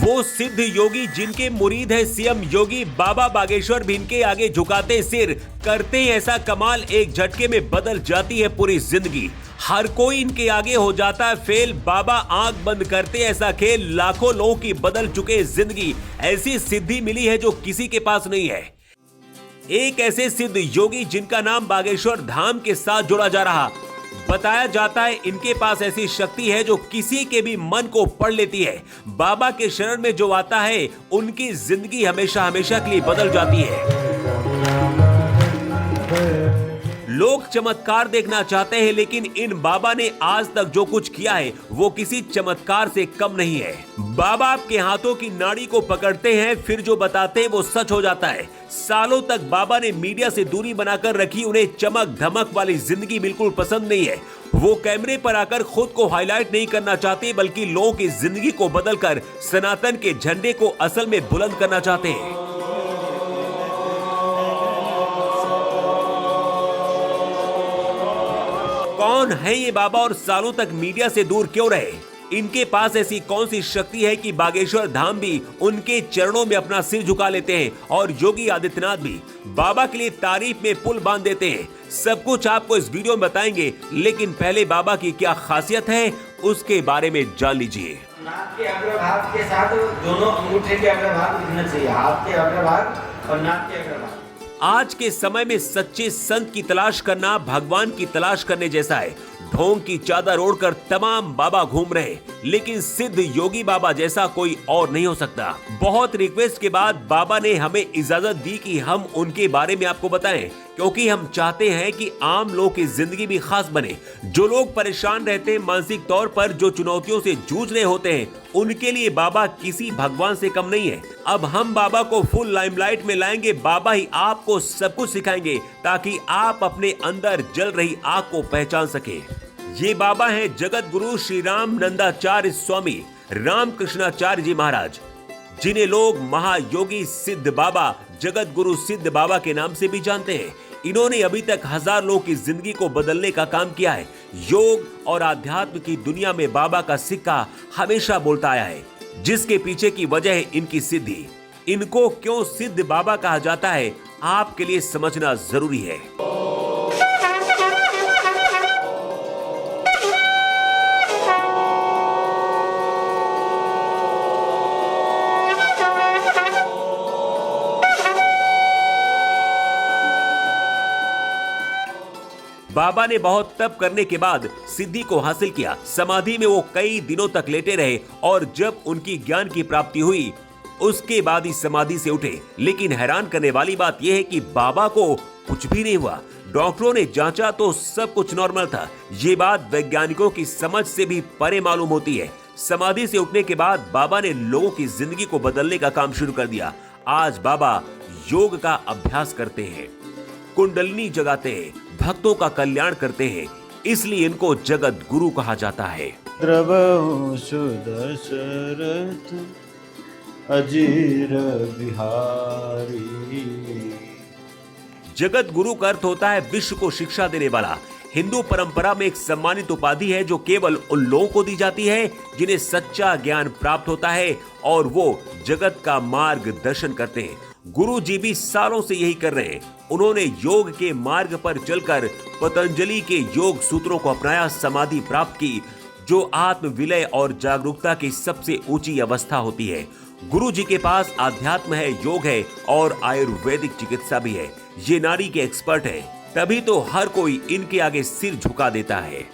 वो सिद्ध योगी जिनके मुरीद है सीएम योगी बाबा बागेश्वर भी इनके आगे झुकाते सिर, करते ऐसा कमाल एक झटके में बदल जाती है पूरी जिंदगी। हर कोई इनके आगे हो जाता है फेल, बाबा आंख बंद करते ऐसा खेल, लाखों लोगों की बदल चुके जिंदगी। ऐसी सिद्धि मिली है जो किसी के पास नहीं है। एक ऐसे सिद्ध योगी जिनका नाम बागेश्वर धाम के साथ जोड़ा जा रहा। बताया जाता है इनके पास ऐसी शक्ति है जो किसी के भी मन को पढ़ लेती है। बाबा के शरण में जो आता है उनकी जिंदगी हमेशा हमेशा के लिए बदल जाती है। लोग चमत्कार देखना चाहते हैं, लेकिन इन बाबा ने आज तक जो कुछ किया है वो किसी चमत्कार से कम नहीं है। बाबा आपके हाथों की नाड़ी को पकड़ते हैं, फिर जो बताते हैं वो सच हो जाता है। सालों तक बाबा ने मीडिया से दूरी बनाकर रखी, उन्हें चमक धमक वाली जिंदगी बिल्कुल पसंद नहीं है। वो कैमरे पर आकर खुद को हाईलाइट नहीं करना चाहते, बल्कि लोगों की जिंदगी को बदलकर सनातन के झंडे को असल में बुलंद करना चाहते हैं। कौन है ये बाबा और सालों तक मीडिया से दूर क्यों रहे? इनके पास ऐसी कौन सी शक्ति है कि बागेश्वर धाम भी उनके चरणों में अपना सिर झुका लेते हैं और योगी आदित्यनाथ भी बाबा के लिए तारीफ में पुल बांध देते हैं? सब कुछ आपको इस वीडियो में बताएंगे, लेकिन पहले बाबा की क्या खासियत है उसके बारे में जान लीजिए। नाक के अग्रभाग के साथ दोनों अंगूठे के अग्रभाग दिखना चाहिए, हाथ के अग्रभाग और नाक के अग्रभाग। आज के समय में सच्चे संत की तलाश करना भगवान की तलाश करने जैसा है। ढोंग की चादर ओढ़कर तमाम बाबा घूम रहे, लेकिन सिद्ध योगी बाबा जैसा कोई और नहीं हो सकता। बहुत रिक्वेस्ट के बाद बाबा ने हमें इजाजत दी कि हम उनके बारे में आपको बताएं, क्योंकि हम चाहते हैं कि आम लोग की जिंदगी भी खास बने। जो लोग परेशान रहते हैं मानसिक तौर पर, जो चुनौतियों से जूझ रहे होते हैं, उनके लिए बाबा किसी भगवान से कम नहीं है। अब हम बाबा को फुल लाइमलाइट में लाएंगे। बाबा ही आपको सब कुछ सिखाएंगे ताकि आप अपने अंदर जल रही आग को पहचान सके। ये बाबा हैं जगत गुरु श्री राम नंदाचार्य स्वामी रामकृष्णाचार्य जी महाराज, जिन्हें लोग महायोगी सिद्ध बाबा, जगत गुरु सिद्ध बाबा के नाम से भी जानते हैं। इन्होंने अभी तक 1000 लोगों की जिंदगी को बदलने का काम किया है। योग और आध्यात्म की दुनिया में बाबा का सिक्का हमेशा बोलता आया है, जिसके पीछे की वजह है इनकी सिद्धि। इनको क्यों सिद्ध बाबा कहा जाता है आपके लिए समझना जरूरी है। बाबा ने बहुत तप करने के बाद सिद्धि को हासिल किया। समाधि में वो कई दिनों तक लेटे रहे और जब उनकी ज्ञान की प्राप्ति हुई उसके बाद ही समाधि से उठे। लेकिन हैरान करने वाली बात यह है कि बाबा को कुछ भी नहीं हुआ। डॉक्टरों ने जांचा तो सब कुछ नॉर्मल था। ये बात वैज्ञानिकों की समझ से भी परे मालूम होती है। समाधि से उठने के बाद बाबा ने लोगों की जिंदगी को बदलने का काम शुरू कर दिया। आज बाबा योग का अभ्यास करते हैं, कुंडलिनी जगाते हैं, भक्तों का कल्याण करते हैं, इसलिए इनको जगत गुरु कहा जाता है। द्रवहु सुदशरथ अजीर बिहारी। जगत गुरु का अर्थ होता है विश्व को शिक्षा देने वाला। हिंदू परंपरा में एक सम्मानित उपाधि है जो केवल उन लोगों को दी जाती है जिन्हें सच्चा ज्ञान प्राप्त होता है और वो जगत का मार्गदर्शन करते हैं। गुरु जी भी सालों से यही कर रहे हैं। उन्होंने योग के मार्ग पर चलकर पतंजलि के योग सूत्रों को अपनाया, समाधि प्राप्त की, जो आत्म विलय और जागरूकता की सबसे ऊंची अवस्था होती है। गुरु जी के पास आध्यात्म है, योग है और आयुर्वेदिक चिकित्सा भी है। ये नाड़ी के एक्सपर्ट हैं, तभी तो हर कोई इनके आगे सिर झुका देता है।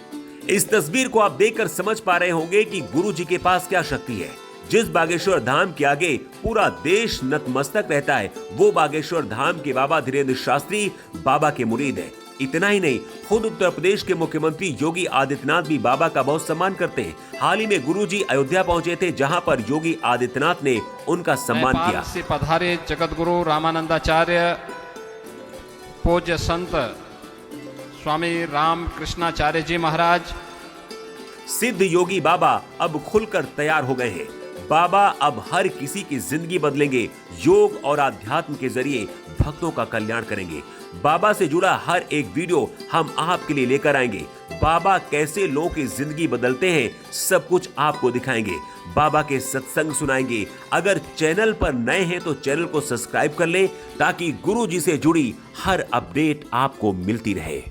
इस तस्वीर को आप देखकर समझ पा रहे होंगे कि गुरु जी के पास क्या शक्ति है। जिस बागेश्वर धाम के आगे पूरा देश नतमस्तक रहता है, वो बागेश्वर धाम के बाबा धीरेन्द्र शास्त्री बाबा के मुरीद है। इतना ही नहीं, खुद उत्तर प्रदेश के मुख्यमंत्री योगी आदित्यनाथ भी बाबा का बहुत सम्मान करते हैं। हाल ही में गुरुजी अयोध्या पहुंचे थे, जहां पर योगी आदित्यनाथ ने उनका सम्मान किया। से पधारे जगत गुरु रामानंदाचार्य पूज्य संत स्वामी रामकृष्णाचार्य जी महाराज। सिद्ध योगी बाबा अब खुलकर तैयार हो गए हैं। बाबा अब हर किसी की जिंदगी बदलेंगे। योग और आध्यात्म के जरिए भक्तों का कल्याण करेंगे। बाबा से जुड़ा हर एक वीडियो हम आपके लिए लेकर आएंगे। बाबा कैसे लोगों की जिंदगी बदलते हैं, सब कुछ आपको दिखाएंगे। बाबा के सत्संग सुनाएंगे। अगर चैनल पर नए हैं तो चैनल को सब्सक्राइब कर लें ताकि गुरु जी से जुड़ी हर अपडेट आपको मिलती रहे।